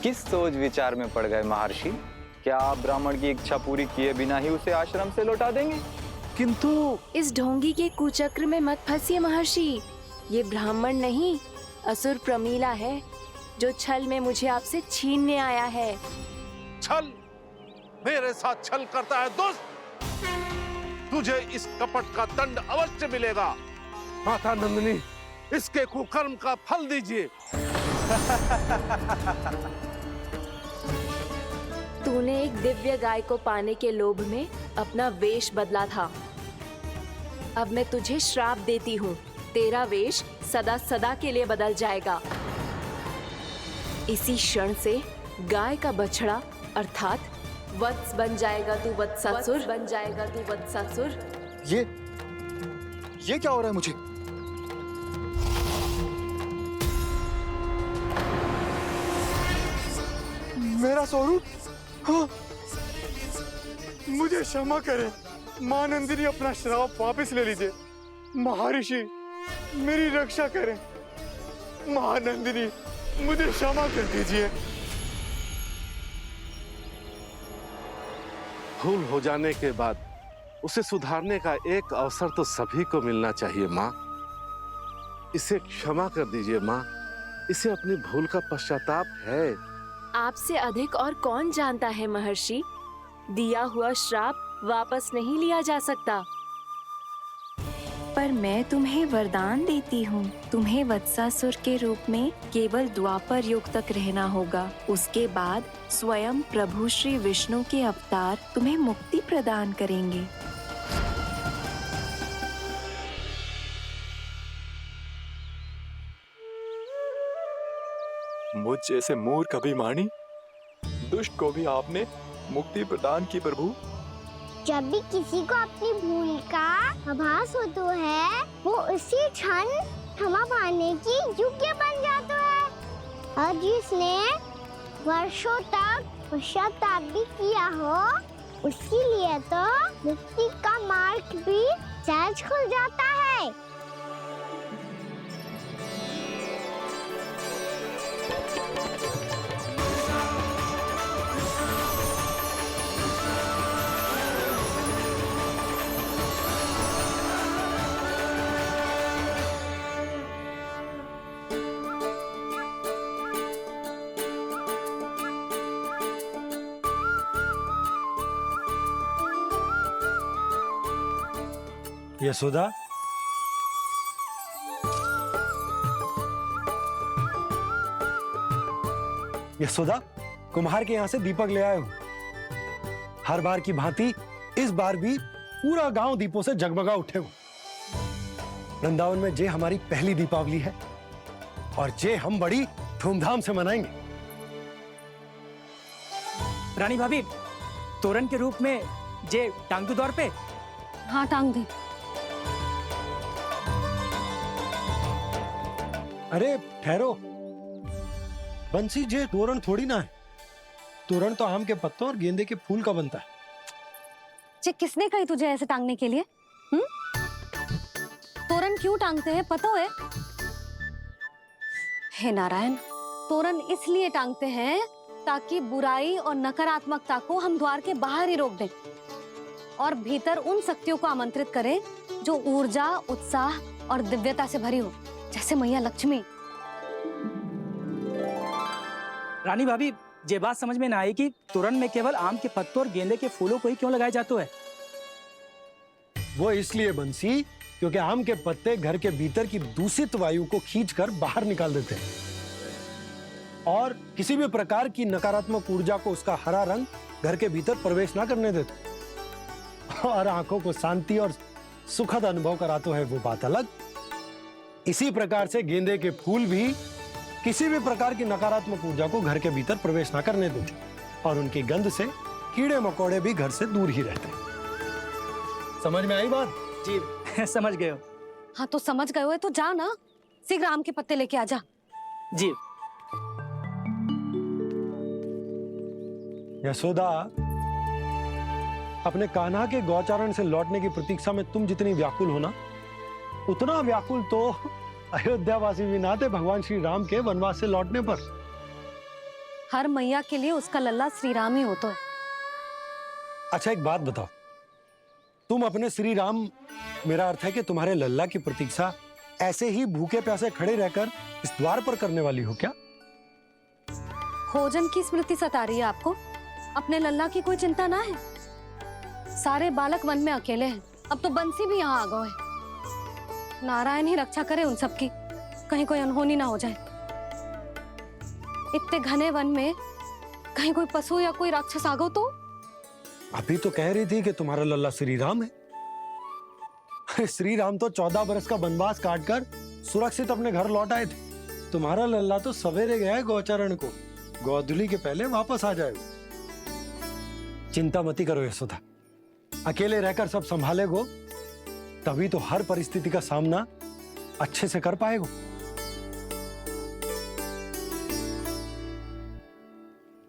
किस सोच विचार में पड़ गए महर्षि? क्या आप ब्राह्मण की इच्छा पूरी किए बिना ही उसे आश्रम से लौटा देंगे? किंतु इस ढोंगी के कुचक्र में मत फंसिए महर्षि। ये ब्राह्मण नहीं, असुर प्रमीला है, जो छल में मुझे आपसे छीनने आया है। छल? मेरे साथ छल करता है दुष्ट? तुझे इस कपट का दंड अवश्य मिलेगा। माता नंदिनी, इसके कुकर्म का फल दीजिए। तूने एक दिव्य गाय को पाने के लोभ में अपना वेश बदला था। अब मैं तुझे श्राप देती हूँ, तेरा वेश सदा सदा के लिए बदल जाएगा। इसी क्षण से गाय का बछड़ा अर्थात वत्स बन जाएगा तू वत्सासुर, बन जाएगा तू वत्सासुर। ये क्या हो रहा है मुझे? मेरा स्वरूप? हाँ। मुझे क्षमा करें मां नंदिनी, अपना श्राप वापस ले लीजिए। महर्षि मेरी रक्षा करें। मां नंदिनी मुझे क्षमा कर दीजिए। भूल हो जाने के बाद उसे सुधारने का एक अवसर तो सभी को मिलना चाहिए माँ। इसे क्षमा कर दीजिए माँ, इसे अपनी भूल का पश्चाताप है। आपसे अधिक और कौन जानता है महर्षि, दिया हुआ श्राप वापस नहीं लिया जा सकता। पर मैं तुम्हें वरदान देती हूँ, तुम्हें वत्सासुर के रूप में केवल द्वापर युग तक रहना होगा। उसके बाद स्वयं प्रभु श्री विष्णु के अवतार तुम्हें मुक्ति प्रदान करेंगे। मुझ जैसे मूर्ख अभिमानी दुष्ट को भी आपने मुक्ति प्रदान की प्रभु। जब भी किसी को अपनी भूल का आभास होता है, वो उसी क्षण क्षमा पाने की योग्य बन जाता है। और जिसने वर्षों तक पश्चाताप भी किया हो, उसके लिए तो मुक्ति का मार्ग भी सहज खुल जाता है। यशोदा, यशोदा, कुम्हार के यहाँ से दीपक ले आए हूं। हर बार की भांति इस बार भी पूरा गांव दीपों से जगमगा उठे हो। वृंदावन में जे हमारी पहली दीपावली है और जे हम बड़ी धूमधाम से मनाएंगे। रानी भाभी, तोरण के रूप में जे टांग दो दौर पे। हाँ, टांग दे। अरे ठहरो, बंसी, जे तोरण थोड़ी ना है। तोरण तो आम के पत्तों और गेंदे के फूल का बनता है। जे किसने कही तुझे ऐसे टांगने के लिए? तोरण क्यों टांगते हैं पता है? हे नारायण, तोरण इसलिए टांगते हैं ताकि बुराई और नकारात्मकता को हम द्वार के बाहर ही रोक दें और भीतर उन शक्तियों को आमंत्रित करें जो ऊर्जा, उत्साह और दिव्यता से भरी हो, जैसे मैया लक्ष्मी। रानी भाभी, ये बात समझ में ना आई कि तोरण में केवल आम के पत्तों और गेंदे के फूलों को ही क्यों लगाया जाता है? वो इसलिए बंसी, क्योंकि आम के पत्ते घर के भीतर की दूषित वायु को खींचकर बाहर निकाल देते हैं और किसी भी प्रकार की नकारात्मक ऊर्जा को उसका हरा रंग घर के भीतर प्रवेश ना करने देते और आंखों को शांति और सुखद अनुभव कराता है, वो बात अलग। इसी प्रकार से गेंदे के फूल भी किसी भी प्रकार की नकारात्मक ऊर्जा को घर के भीतर प्रवेश ना करने देते और उनकी गंध से कीड़े मकोड़े भी घर से दूर ही रहते हैं। समझ में आई बात? जी समझ गए हो। हाँ तो समझ गए हो तो जा ना, शीघ्र आम के पत्ते लेके आ जा। जी। यशोदा, अपने कान्हा के गौचारण से लौटने की प्रतीक्षा में तुम जितनी व्याकुल हो ना, उतना व्याकुल तो अयोध्यावासी भी ना थे भगवान श्री राम के वनवास से लौटने पर। हर मैया के लिए उसका लल्ला श्री राम ही होता है। अच्छा एक बात बताओ, तुम अपने श्री राम, मेरा अर्थ है कि तुम्हारे लल्ला की प्रतीक्षा ऐसे ही भूखे प्यासे खड़े रहकर इस द्वार पर करने वाली हो क्या? भोजन की स्मृति सता रही है आपको? अपने लल्ला की कोई चिंता ना है? सारे बालक वन में अकेले हैं, अब तो बंसी भी यहाँ आ गए हैं। नारायण ही रक्षा करे उन सबकी, कहीं कोई अनहोनी ना हो जाए। इतने घने वन में कहीं कोई पशु या कोई राक्षस आ गो तो? अभी तो कह रही थी कि तुम्हारा लल्ला श्री राम है। अरे श्री राम तो 14 बरस का वनवास काटकर सुरक्षित अपने घर लौट आए थे। तुम्हारा लल्ला तो सवेरे गया है गौचरण को, गोधूली के पहले वापस आ जाएगा। चिंता मती करो यशोदा, अकेले रहकर सब संभालेगो तभी तो हर परिस्थिति का सामना अच्छे से कर पाएगो।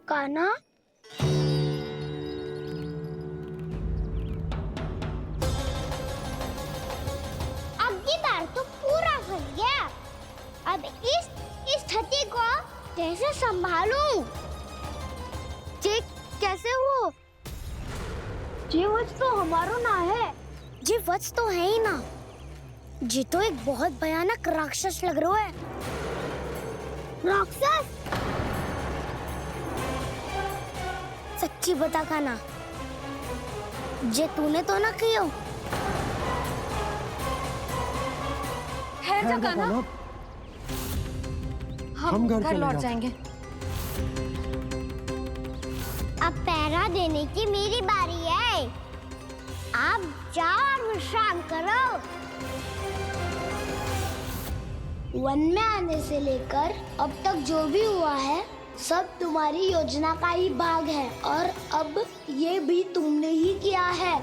कान्हा, अब की बार तो पूरा फंस गया। अब इस स्थिति को कैसे संभालूं? ये कैसे हो? ये वच तो हमारो ना है। ये वच तो है ही ना। ये तो एक बहुत भयानक राक्षस लग रहा है। राक्षस? सच्ची बता कान्हा, जे तूने तो ना कियो? ठहर जा कान्हा, हम घर लौट जाएंगे। अब पहरा देने की मेरी बारी है। आप जाओ और विश्राम करो। वन में आने से लेकर अब तक जो भी हुआ है सब तुम्हारी योजना का ही भाग है, और अब ये भी तुमने ही किया है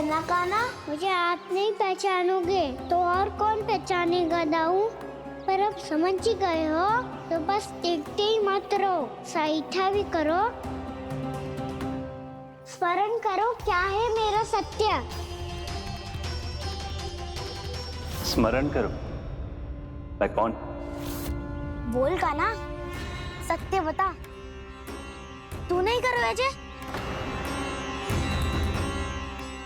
ना कान्हा? मुझे आप नहीं पहचानोगे तो और कौन पहचानेगा दाऊ? पर अब समझ ही गए हो तो बस देखते ही मत रहो, सईठा भी करो। स्मरण करो क्या है मेरा सत्य। स्मरण करो? मैं कौन? बोल कान्हा, सत्य बता। तू नहीं करो अजय?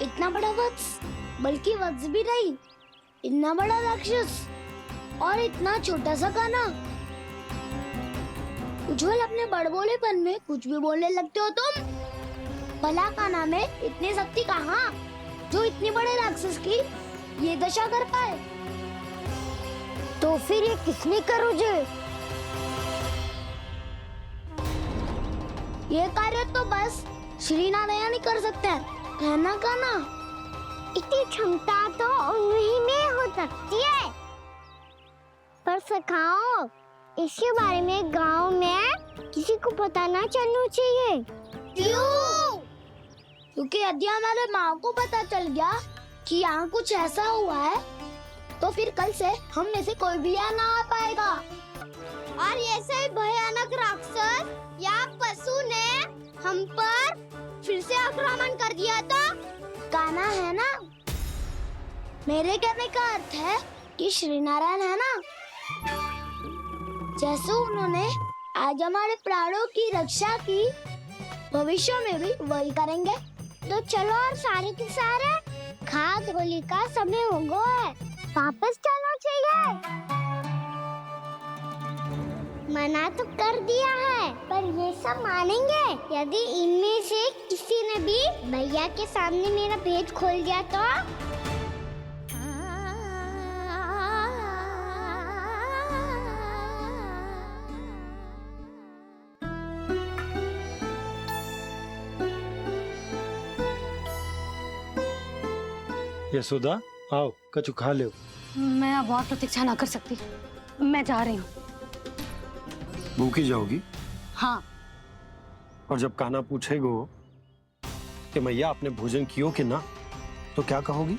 इतना बड़ा वत्स, बल्कि वत्स भी नहीं, इतना बड़ा राक्षस और इतना छोटा सा कान्हा। उज्जवल, अपने बड़बोलेपन में कुछ भी बोलने लगते हो तुम। भला कान्हा में इतनी शक्ति कहाँ जो इतने बड़े राक्षस की ये दशा कर पाए? तो फिर ये किसने करो जे? ये कार्य तो बस श्री नारायण ही कर सकते हैं, है ना कान्हा? इतनी क्षमता तो उन्हीं में हो सकती है, पर सखाओ इसके बारे में गांव में किसी को पता ना चलना चाहिए। क्यों? क्योंकि यदि हमारे माँ को पता चल गया कि यहाँ कुछ ऐसा हुआ है तो फिर कल से हम में से कोई भी यहाँ ना आ पाएगा। और ऐसे भयानक राक्षस या पशु ने हम पर फिर से आक्रमण कर दिया तो कान्हा, है ना? मेरे कहने का अर्थ है कि श्री नारायण है ना, जैसे उन्होंने आज हमारे प्राणों की रक्षा की, भविष्य में भी वही करेंगे। तो चलो और सारे के सारे खाद होली का समय हो गया है, वापस चलना चाहिए। मना तो कर दिया है, पर ये सब मानेंगे यदि इनमें से किसी ने भी भैया के सामने मेरा भेद खोल दिया तो? यशोदा, आओ कछु खा लो। मैं अब और प्रतीक्षा ना कर सकती, मैं जा रही हूँ। भूखी जाओगी? हाँ। और जब कान्हा पूछेगो कि मैया आपने भोजन कियो कि ना, तो क्या कहोगी?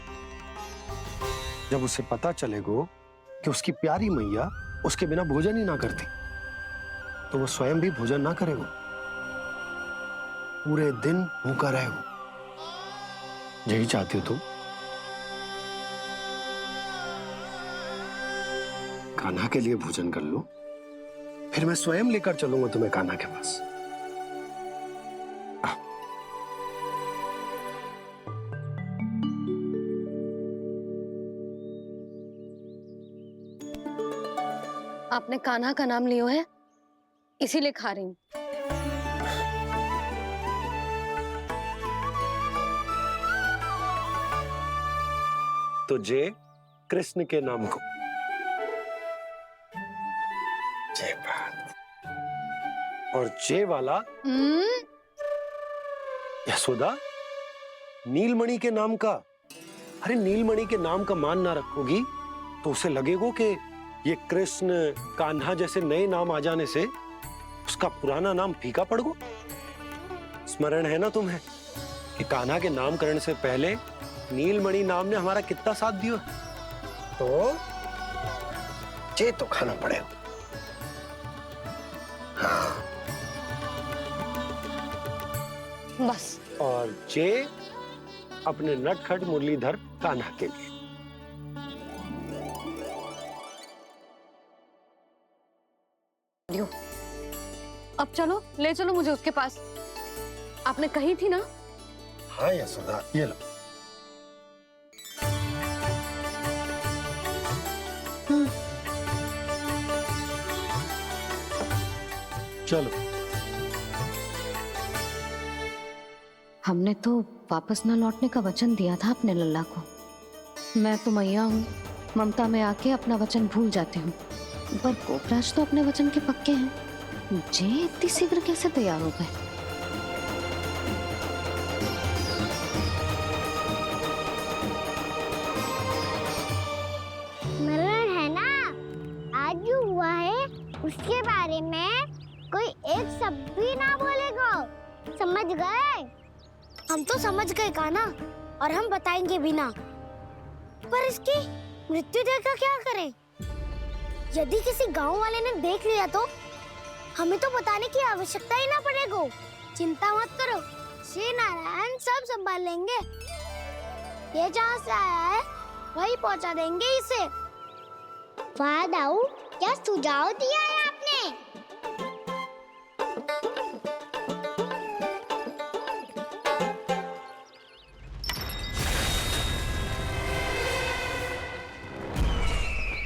जब उसे पता चलेगो कि उसकी प्यारी मैया उसके बिना भोजन ही ना करती, तो वो स्वयं भी भोजन ना करेगो, पूरे दिन भूखा रहेगो। यही चाहती हो तुम? कान्हा के लिए भोजन कर लो, फिर मैं स्वयं लेकर चलूंगा तुम्हें कान्हा के पास। अपने कान्हा का नाम लियो है, इसीलिए खा रही हूँ। तो जे कृष्ण के नाम को। जय बात। और जे वाला यशोदा नीलमणि के नाम का। अरे नीलमणि के नाम का मान ना रखोगी तो उसे लगेगा कि ये कृष्ण कान्हा जैसे नए नाम आ जाने से उसका पुराना नाम फीका पड़ गो। स्मरण है ना तुम्हें कि कान्हा के नामकरण से पहले नीलमणि नाम ने हमारा कितना साथ दिया। तो जे तो खाना पड़ेगा। हाँ। बस। और जे अपने नटखट मुरलीधर कान्हा के लिए। अब चलो, ले चलो मुझे उसके पास। आपने कही थी ना। हाँ यशोदा, ये लो। चलो। हमने तो वापस न लौटने का वचन दिया था अपने लल्ला को। मैं तो मैया हूँ, ममता में आके अपना वचन भूल जाती हूँ, पर गोपराज तो अपने वचन के पक्के हैं। जे इतनी शीघ्र कैसे तैयार हो गए? मरण है ना, आज जो हुआ है उसके बारे में कोई एक शब्द भी ना बोलेगा। समझ गए? हम तो समझ गए कान्हा, और हम बताएंगे भी ना। पर इसकी मृत्यु देखकर क्या करें? यदि किसी गांव वाले ने देख लिया तो हमें तो बताने की आवश्यकता ही ना पड़ेगा। चिंता मत करो, श्री नारायण सब संभाल लेंगे। ये जहाँ से आया है वही पहुँचा देंगे इसे। वाह दाऊ, क्या सुझाव दिया है आपने।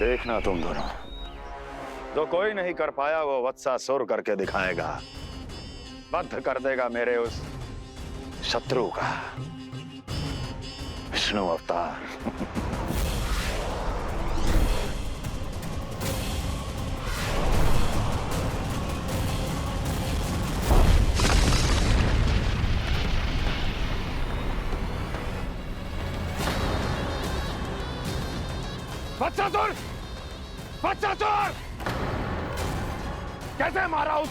देखना तुम दोनों, जो कोई नहीं कर पाया वो वत्सासुर करके दिखाएगा। बद्ध कर देगा मेरे उस शत्रु का विष्णु अवतार। वत्सासुर! वत्सासुर! कैसे मारा उस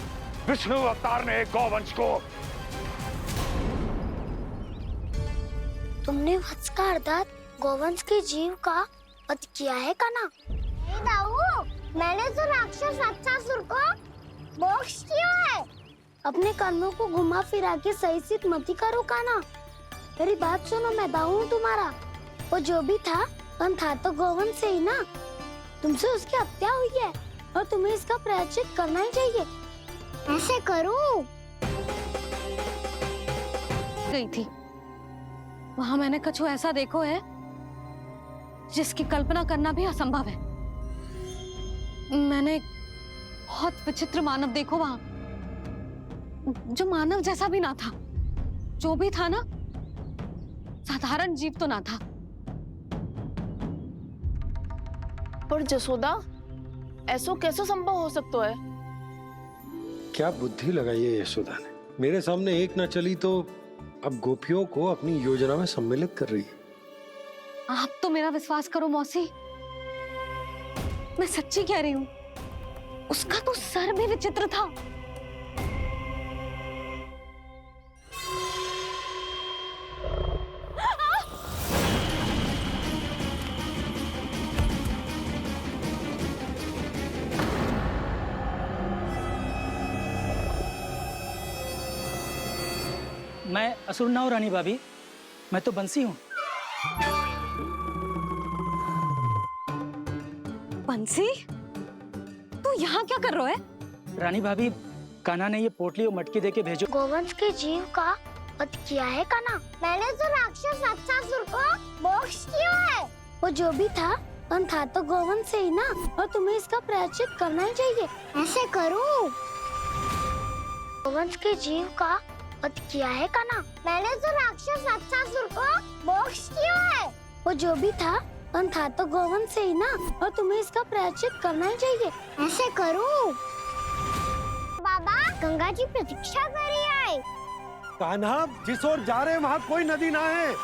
विष्णु अवतार ने एक गौवंश को? तुमने वत्स का अर्थात गौवंश के जीव का वध किया है कान्हा। दाऊ, मैंने तो राक्षस वत्सासुर को मोक्ष दिया है। अपने कर्मों को घुमा फिरा के सही सिद्ध मत करो कान्हा। मेरी बात सुनो, मैं दाऊ हूँ तुम्हारा। वो जो भी था पर था तो गौवंश से ही ना। तुमसे उसकी हत्या हुई है और तुम्हें इसका प्रायश्चित करना ही चाहिए। ऐसे करूं? गई थी वहां, मैंने कछु ऐसा देखो है जिसकी कल्पना करना भी असंभव है। मैंने एक बहुत विचित्र मानव देखो वहां, जो मानव जैसा भी ना था। जो भी था ना, साधारण जीव तो ना था। पर जसोदा, ऐसो कैसे संभव हो सकता है? क्या बुद्धि लगाई है यशोदा ने। मेरे सामने एक ना चली तो अब गोपियों को अपनी योजना में सम्मिलित कर रही है। आप तो मेरा विश्वास करो मौसी, मैं सच्ची कह रही हूं। उसका तो सर भी विचित्र था। मैं असुर ना हूं रानी भाभी, मैं तो बंसी हूँ। बंसी, तू यहाँ क्या कर रहा है? रानी भाभी, कान्हा ने ये पोटली और मटकी देके भेजो। गौवंश के जीव का वध किया है कान्हा। मैंने तो राक्षस वत्सासुर को मोक्ष दिया है। वो जो भी था पर था तो गोवंश से ही ना, और तुम्हें इसका प्रायश्चित करना ही चाहिए। ऐसे करूं? गोवंश के जीव का वध किया है कान्हा। मैंने तो राक्षस वत्सासुर को मोक्ष किया है। वो जो भी था पर था तो गोवंश से ही ना, और तुम्हें इसका प्रायश्चित करना ही चाहिए। ऐसे करूं? बाबा गंगा जी प्रतीक्षा कर रही है। कान्हा, जिस ओर जा रहे हैं वहाँ कोई नदी ना है।